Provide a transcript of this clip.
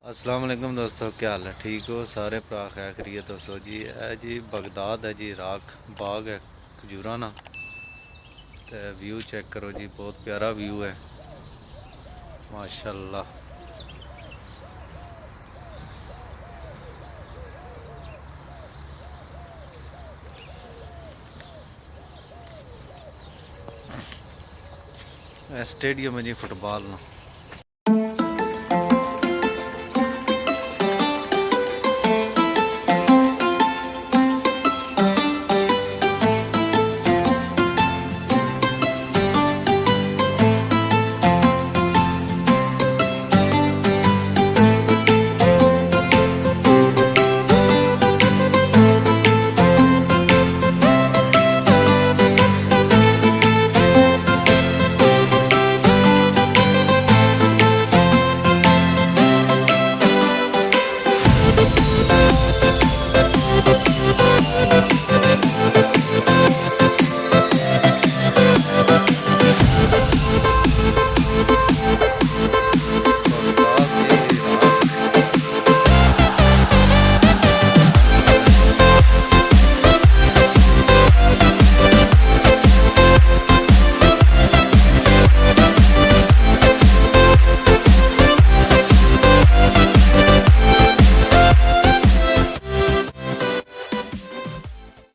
अस्सलाम वालेकुम दोस्तों, क्या हाल है? ठीक हो सारे? भरा खैर करिए दोस्तों जी। है जी बगदाद है जी, इराक। बाग है खजूरा ना। तो व्यू चेक करो जी, बहुत प्यारा व्यू है माशाल्लाह। स्टेडियम है जी फुटबॉल ना।